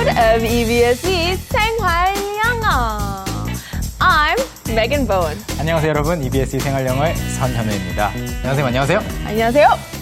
of EBS's 생활영어. I'm Megan Bowen. 안녕하세요 여러분, EBS 생활영어의 선현우입니다. 안녕하세요. 안녕하세요.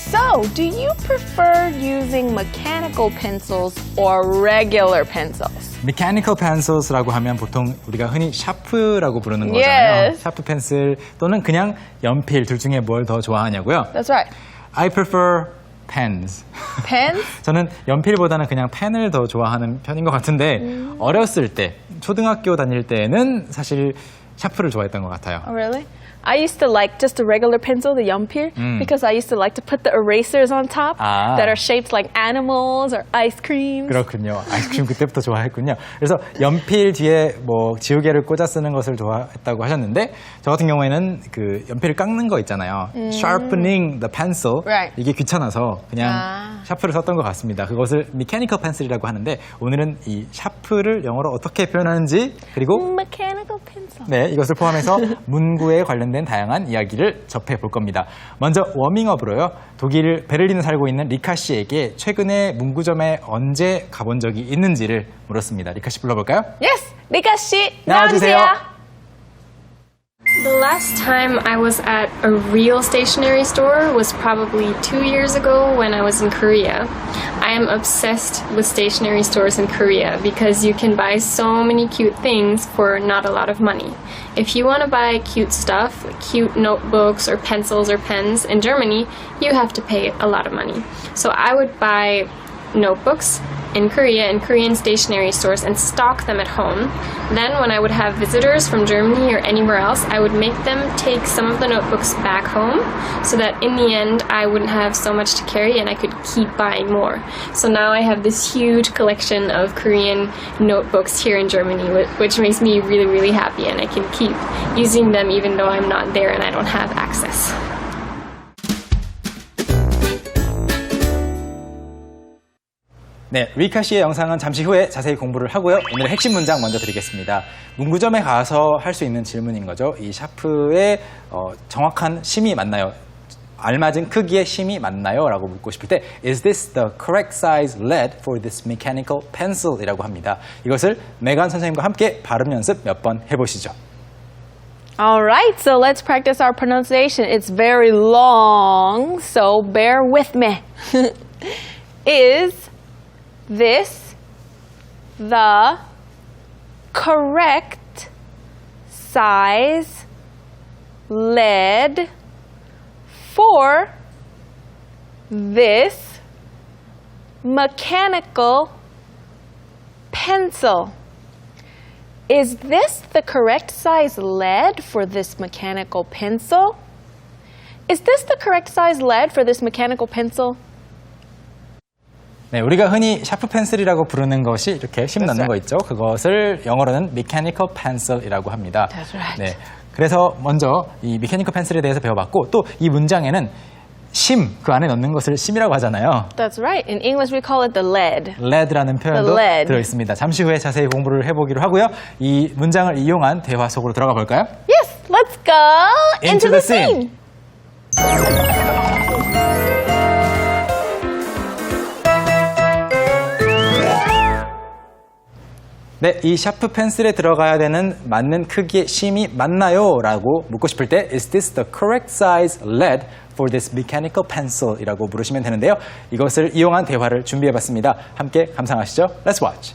So, do you prefer using mechanical pencils or regular pencils? Mechanical pencils라고 하면 보통 우리가 흔히 샤프라고 부르는 거잖아요. Yes. 샤프 펜슬 또는 그냥 연필 둘 중에 뭘 더 좋아하냐고요? That's right. I prefer pens. Pens? 저는 연필보다는 그냥 펜을 더 좋아하는 편인 것 같은데 어렸을 때, 초등학교 다닐 때는 사실 샤프를 좋아했던 것 같아요. Oh, really? I used to like just a regular pencil, the 연필, because I used to like to put the erasers on top 아. that are shaped like animals or ice creams. 그렇군요. 아이스크림 그때부터 좋아했군요. 그래서 연필 뒤에 뭐 지우개를 꽂아 쓰는 것을 좋아했다고 하셨는데 저 같은 경우에는 그 연필을 깎는 거 있잖아요. Sharpening the pencil. Right. 이게 귀찮아서 그냥 아. 샤프를 썼던 것 같습니다. 그것을 mechanical pencil이라고 하는데 오늘은 이 샤프를 영어로 어떻게 표현하는지 그리고 Mechanical pencil. 네, 이것을 포함해서 문구에 관련된 다양한 이야기를 접해볼 겁니다. 먼저 워밍업으로요. 독일 베를린에 살고 있는 리카 씨에게 최근에 문구점에 언제 가본 적이 있는지를 물었습니다. 리카 씨 불러볼까요? Yes, 리카 씨 나와주세요. 나와주세요. The last time I was at a real stationery store was probably 2 years ago when I was in Korea. I am obsessed with stationery stores in Korea because you can buy so many cute things for not a lot of money. If you want to buy cute stuff, cute notebooks or pencils or pens in Germany, you have to pay a lot of money. So I would buy notebooks in Korea in Korean stationery stores and stock them at home. Then when I would have visitors from Germany or anywhere else, I would make them take some of the notebooks back home so that in the end I wouldn't have so much to carry and I could keep buying more. So now I have this huge collection of Korean notebooks here in Germany, which makes me really, really happy, and I can keep using them even though I'm not there and I don't have access. 네, 리카 씨의 영상은 잠시 후에 자세히 공부를 하고요. 오늘의 핵심 문장 먼저 드리겠습니다. 문구점에 가서 할 수 있는 질문인 거죠. 이 샤프의 정확한 심이 맞나요? 알맞은 크기의 심이 맞나요? 라고 묻고 싶을 때 Is this the correct size lead for this mechanical pencil? 이라고 합니다. 이것을 메간 선생님과 함께 발음 연습 몇 번 해보시죠. Alright, so let's practice our pronunciation. It's very long, so bear with me. Is this the correct size lead for this mechanical pencil? Is this the correct size lead for this mechanical pencil? Is this the correct size lead for this mechanical pencil? 네, 우리가 흔히 샤프 펜슬이라고 부르는 것이 이렇게 심 넣는 right. 거 있죠. 그것을 영어로는 mechanical pencil이라고 합니다. That's right. 네, 그래서 먼저 이 mechanical pencil에 대해서 배워봤고 또 이 문장에는 심, 그 안에 넣는 것을 심이라고 하잖아요. That's right. In English we call it the lead. lead라는 표현도 The lead. 들어있습니다. 잠시 후에 자세히 공부를 해보기로 하고요. 이 문장을 이용한 대화 속으로 들어가 볼까요? Yes, let's go into the scene. 네, 이 샤프 펜슬에 들어가야 되는 맞는 크기의 심이 맞나요? 라고 묻고 싶을 때 Is this the correct size lead for this mechanical pencil? 이라고 물으시면 되는데요. 이것을 이용한 대화를 준비해봤습니다. 함께 감상하시죠. Let's watch.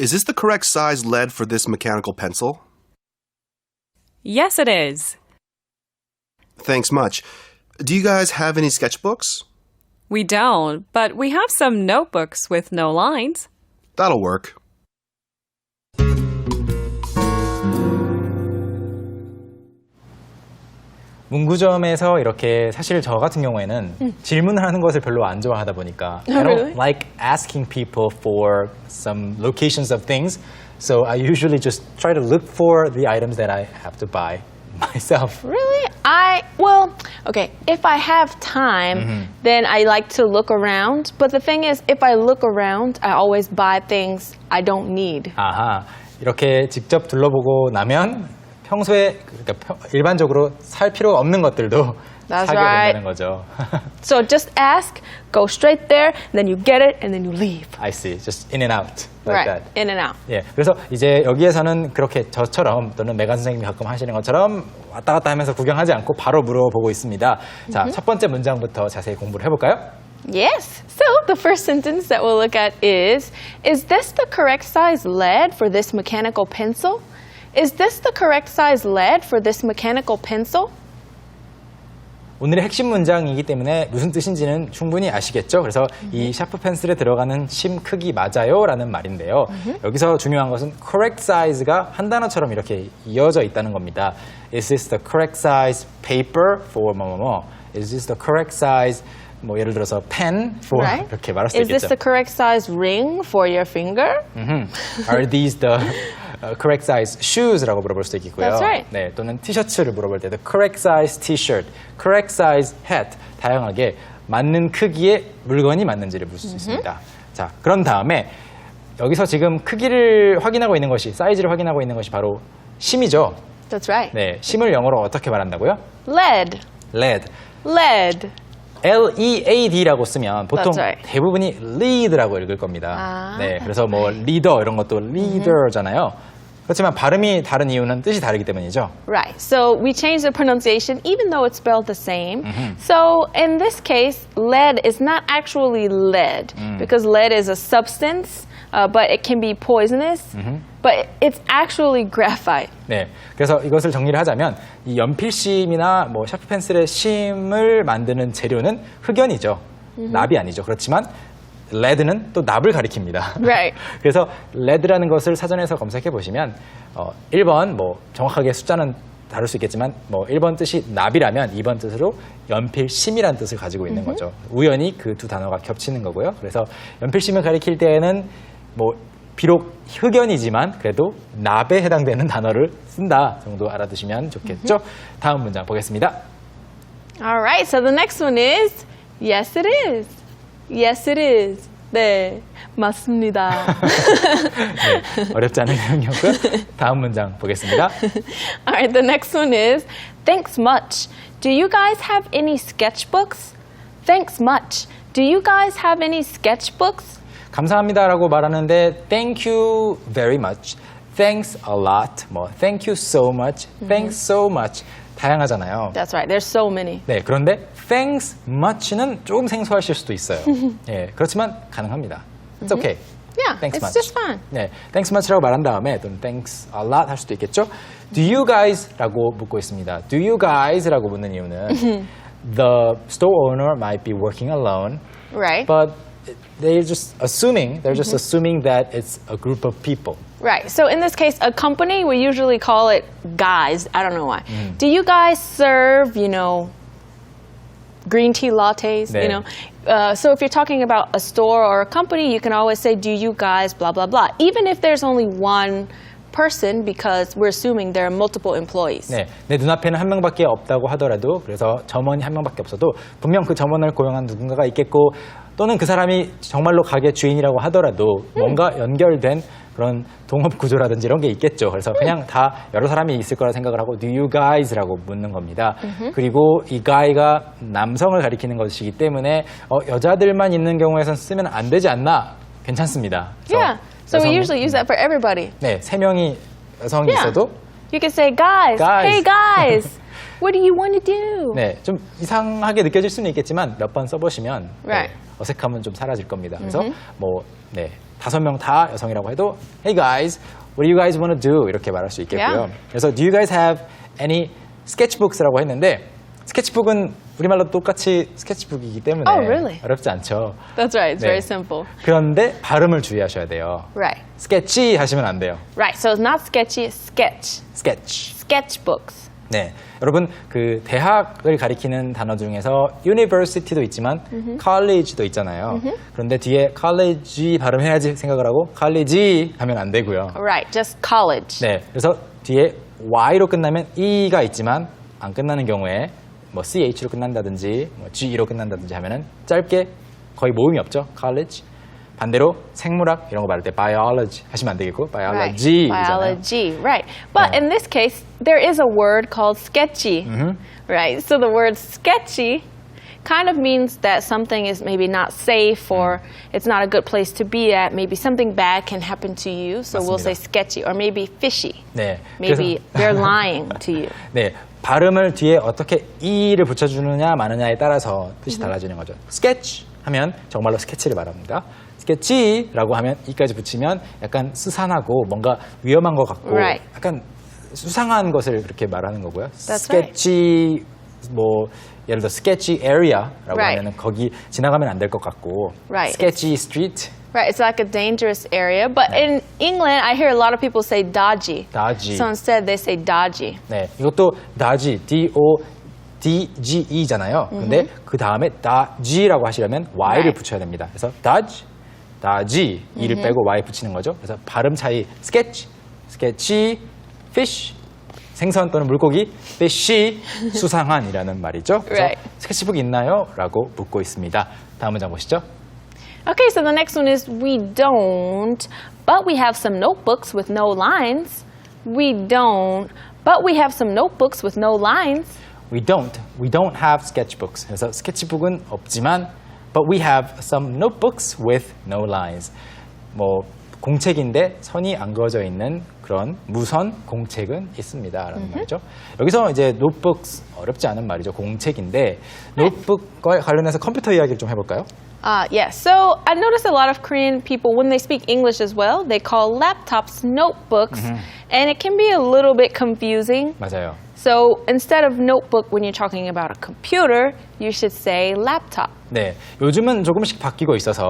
Is this the correct size lead for this mechanical pencil? Yes, it is. Thanks much. Do you guys have any sketchbooks? We don't, but we have some notebooks with no lines. That'll work. 문구점에서 이렇게 사실 저 같은 경우에는 질문을 하는 것을 별로 안 좋아하다 보니까 I don't really? like asking people for some locations of things. So I usually just try to look for the items that I have to buy myself. Really? Okay, if I have time, then I like to look around. But the thing is, if I look around, I always buy things I don't need. 아하, 이렇게 직접 둘러보고 나면 평소에 그러니까 일반적으로 살 필요 없는 것들도 That's 사게 right. 된다는 거죠. So just ask, go straight there, then you get it, and then you leave. I see. Just in and out. Like Right, that. in and out. 예, 그래서 이제 여기에서는 그렇게 저처럼 또는 메간 선생님이 가끔 하시는 것처럼 왔다 갔다 하면서 구경하지 않고 바로 물어보고 있습니다. 자, 첫 번째 문장부터 자세히 공부를 해볼까요? Yes. So the first sentence that we'll look at is this the correct size lead for this mechanical pencil? Is this the correct size lead for this mechanical pencil? 오늘의 핵심 문장이기 때문에 무슨 뜻인지는 충분히 아시겠죠? 그래서 이 샤프 펜슬에 들어가는 심 크기 맞아요? 라는 말인데요. 여기서 중요한 것은 correct size가 한 단어처럼 이렇게 이어져 있다는 겁니다. Is this the correct size paper for 뭐뭐뭐? Is this the correct size 뭐 예를 들어서 pen for Right? 이렇게 말할 수 Is this 있겠죠. the correct size ring for your finger? Are these the correct size shoes라고 물어볼 수도 있겠고요. That's right. 네, 또는 티셔츠를 물어볼 때도 correct size t-shirt, correct size hat 다양하게 맞는 크기의 물건이 맞는지를 물 수 있습니다. 자, 그런 다음에 여기서 지금 크기를 확인하고 있는 것이 사이즈를 확인하고 있는 것이 바로 심이죠. That's right. 네, 심을 영어로 어떻게 말한다고요? Lead. lead. Lead. L-E-A-D라고 쓰면 보통 That's right. 대부분이 lead라고 읽을 겁니다. 아. 네, 그래서 뭐 리더 이런 것도 leader잖아요. 그렇지만 발음이 다른 이유는 뜻이 다르기 때문이죠. Right. So we change the pronunciation even though it's spelled the same. So in this case, lead is not actually lead because lead is a substance, but it can be poisonous. But it's actually graphite. 네, 그래서 이것을 정리를 하자면 이 연필심이나 뭐 샤프 펜슬의 심을 만드는 재료는 흑연이죠. 납이 아니죠. 그렇지만 레드는 또 납을 가리킵니다. Right. 그래서 레드라는 것을 사전에서 검색해 보시면 1번 뭐 정확하게 숫자는 다를 수 있겠지만 뭐 1번 뜻이 납이라면 2번 뜻으로 연필심이라는 뜻을 가지고 있는 거죠. 우연히 그 두 단어가 겹치는 거고요. 그래서 연필심을 가리킬 때에는 뭐 비록 흑연이지만 그래도 납에 해당되는 단어를 쓴다 정도 알아두시면 좋겠죠. 다음 문장 보겠습니다. All right. So the next one is yes, it is. Yes, it is. 네, 맞습니다. 네, 어렵지 않은 내용이었고요. 다음 문장 보겠습니다. All right, the next one is thanks much. Do you guys have any sketchbooks? Thanks much. Do you guys have any sketchbooks? 감사합니다라고 말하는데 thank you very much, thanks a lot, 뭐 thank you so much, thanks so much 다양하잖아요. That's right. There's so many. 네, 그런데 thanks much는 조금 생소하실 수도 있어요. 예, 그렇지만 가능합니다. It's okay. Yeah, Thanks it's much. just fine. 네, thanks much라고 말한 다음에 또는 thanks a lot 할 수도 있겠죠. Do you guys라고 묻고 있습니다. Do you guys라고 묻는 이유는 the store owner might be working alone, Right. but they're just assuming that it's a group of people. Right. So in this case, a company, we usually call it guys. I don't know why. Do you guys serve, green tea lattes? 네. So if you're talking about a store or a company, you can always say, do you guys, blah, blah, blah. Even if there's only one person because we're assuming there are multiple employees. 네, 내 눈앞에는 한 명밖에 없다고 하더라도 그래서 점원이 한 명밖에 없어도 분명 그 점원을 고용한 누군가가 있겠고 또는 그 사람이 정말로 가게 주인이라고 하더라도 뭔가 연결된 그런 동업 구조라든지 이런 게 있겠죠. 그래서 그냥 다 여러 사람이 있을 거라 생각을 하고 do you guys라고 묻는 겁니다. 그리고 이 guy가 남성을 가리키는 것이기 때문에 여자들만 있는 경우에선 쓰면 안 되지 않나? 괜찮습니다. 그래서 Yeah. So we 여성- usually use that for everybody. 네, 3명이 여성이 Yeah. 있어도 You can say, guys, Guys. hey guys, what do you want to do? 네, 좀 이상하게 느껴질 수는 있겠지만 몇 번 써보시면 Right. 어색함은 좀 사라질 겁니다. 그래서 뭐 5명 다 여성이라고 해도 Hey guys, what do you guys want to do? 이렇게 말할 수 있겠고요. Yeah. 그래서 Do you guys have any sketchbooks라고 했는데 스케치북은 우리말로 똑같이 스케치북이기 때문에 Oh, really? 어렵지 않죠. That's right. It's 네. very simple. 그런데 발음을 주의하셔야 돼요. Right. 스케치 하시면 안 돼요. Right. So it's not sketchy, it's sketch. 스케치. Sketchbooks. 네, 여러분 그 대학을 가리키는 단어 중에서 university도 있지만 college도 있잖아요. 그런데 뒤에 college 발음해야지 생각을 하고 college 하면 안 되고요. Right. Just college. 네, 그래서 뒤에 y로 끝나면 e가 있지만 안 끝나는 경우에 뭐 ch로 끝난다든지 뭐 g로 끝난다든지 하면은 짧게 거의 모음이 없죠. college. 반대로 생물학 이런 거 말할 때 biology 하시면 안 되겠고 biology잖아요. Biology, right. But in this case, there is a word called sketchy, right? So the word sketchy kind of means that something is maybe not safe or it's not a good place to be at. Maybe something bad can happen to you. So we'll say 맞습니다. sketchy or maybe fishy. 네. Maybe 그래서- they're lying to you. 네, 발음을 뒤에 어떻게 이를 붙여주느냐 마느냐에 따라서 뜻이 달라지는 거죠. sketch 하면 정말로 스케치를 말합니다. sketchy라고 하면 이까지 붙이면 약간 스산하고 뭔가 위험한 것 같고 Right. 약간 수상한 것을 그렇게 말하는 거고요. That's right. sketchy 뭐 예를 들어 sketchy area라고 Right. 하면은 거기 지나가면 안 될 것 같고 Right. sketchy street, Right, it's like a dangerous area. But in England, I hear a lot of people say dodgy. dodgy. So instead, they say dodgy. 네, 이것도 dodgy, D-O-D-G-E잖아요. 근데 그 다음에 dodgy라고 하시려면 Y를 Right. 붙여야 됩니다. 그래서 dodge, dodgy, E를 빼고 Y 붙이는 거죠. 그래서 발음 차이, sketch, sketchy, fish, 생선 또는 물고기, fishy, 수상한이라는 말이죠. 그래서 Right. 스케치북 있나요? 라고 묻고 있습니다. 다음 문장 보시죠. Okay, so the next one is we don't, but we have some notebooks with no lines. We don't, but we have some notebooks with no lines. We don't have sketchbooks. 그래서 스케치북은 없지만 but we have some notebooks with no lines. 뭐 공책인데 선이 안 그어져 있는 그런 무선 공책은 있습니다라는 말이죠. 여기서 이제 notebooks 어렵지 않은 말이죠. 공책인데 노트북과 관련해서 컴퓨터 이야기를 좀 해볼까요? Yes. So I noticed a lot of Korean people, when they speak English as well, they call laptops notebooks, and it can be a little bit confusing. 맞아요. So instead of notebook, when you're talking about a computer, you should say laptop. 네, 요즘은 조금씩 바뀌고 있어서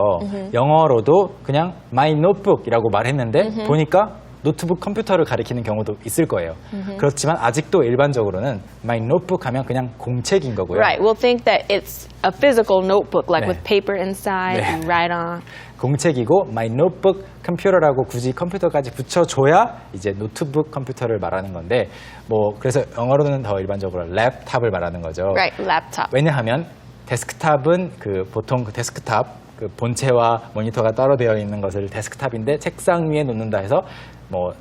영어로도 그냥 my notebook이라고 말했는데 보니까 노트북 컴퓨터를 가리키는 경우도 있을 거예요. 그렇지만 아직도 일반적으로는 my notebook 하면 그냥 공책인 거고요. Right. We'll think that it's a physical notebook, like 네. with paper inside, 네. you write on. 공책이고 my notebook 컴퓨터라고 굳이 컴퓨터까지 붙여줘야 이제 노트북 컴퓨터를 말하는 건데 뭐 그래서 영어로는 더 일반적으로 랩탑을 말하는 거죠. Right, laptop. 왜냐하면 데스크탑은 그 보통 그 데스크탑 그 본체와 모니터가 따로 되어 있는 것을 데스크탑인데 책상 위에 놓는다 해서 뭐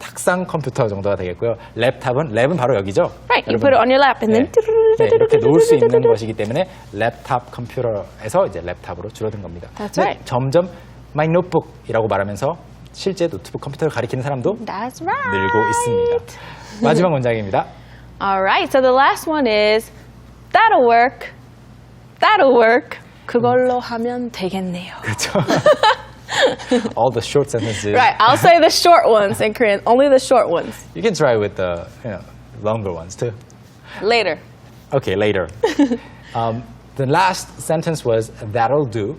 탁상 컴퓨터 정도가 되겠고요. 랩탑은 바로 여기죠. Right, you 여러분, put it on your lap and then. 네, 이렇게 놓을 수 있는 것이기 때문에 랩탑 컴퓨터에서 이제 랩탑으로 줄어든 겁니다. That's 근데 right. 점점 my notebook이라고 말하면서 실제 노트북 컴퓨터를 가리키는 사람도 That's right. 늘고 있습니다. 마지막 문장입니다. All right, so the last one is that'll work. That'll work. 그걸로 하면 되겠네요. 그렇죠. All the short sentences. Right, I'll say the short ones in Korean, only the short ones. You can try with the longer ones too. Later. Okay, later. The last sentence was that'll do,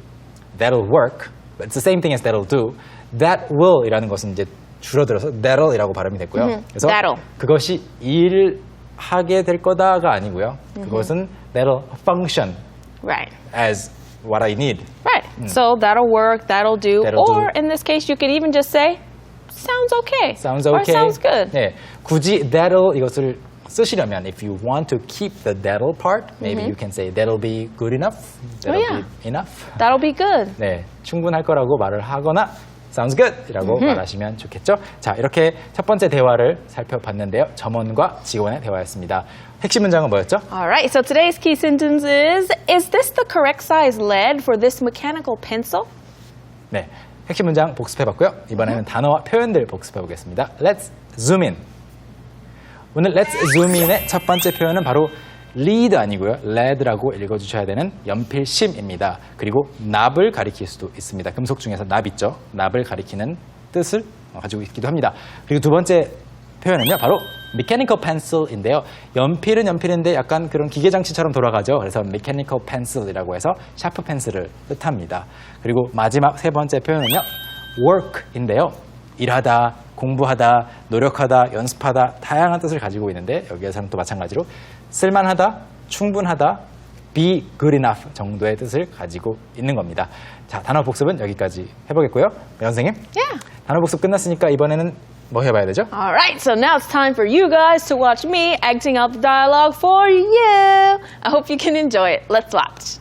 that'll work. But it's the same thing as that'll do. That will이라는 것은 이제 줄어들어서 that'll이라고 발음이 됐고요. 그래서 that'll. 그것이 일하게 될 거다가 아니고요. 그것은 that'll function Right. as what I need. Right. So that'll work, that'll do. That'll or do. in this case, you could even just say, sounds okay. Sounds Or okay. sounds good. 네, 굳이 that'll 이것을 쓰시려면 if you want to keep the that'll part, maybe you can say that'll be good enough. That'll yeah. be enough. That'll be good. 네, 충분할 거라고 말을 하거나 sounds good 이라고 말하시면 좋겠죠. 자, 이렇게 첫 번째 대화를 살펴봤는데요. 점원과 직원의 대화였습니다. 핵심 문장은 뭐였죠? All right, so today's key sentence is this the correct size lead for this mechanical pencil? 네, 핵심 문장 복습해봤고요. 이번에는 단어와 표현들 복습해보겠습니다. Let's zoom in. 오늘 Let's zoom in의 첫 번째 표현은 바로 lead 아니고요. lead라고 읽어주셔야 되는 연필심입니다. 그리고 납을 가리킬 수도 있습니다. 금속 중에서 납 있죠. 납을 가리키는 뜻을 가지고 있기도 합니다. 그리고 두 번째 표현은요. 바로 mechanical pencil인데요. 연필은 연필인데 약간 그런 기계장치처럼 돌아가죠. 그래서 mechanical pencil이라고 해서 샤프 펜슬을 뜻합니다. 그리고 마지막 세 번째 표현은요. work인데요. 일하다, 공부하다, 노력하다, 연습하다 다양한 뜻을 가지고 있는데 여기에서는 또 마찬가지로 쓸만하다, 충분하다, be good enough 정도의 뜻을 가지고 있는 겁니다. 자, 단어 복습은 여기까지 해보겠고요. 선생님, Yeah. 단어 복습 끝났으니까 이번에는 뭐 해봐야 되죠? All right, so now it's time for you guys to watch me acting out the dialogue for you. I hope you can enjoy it. Let's watch.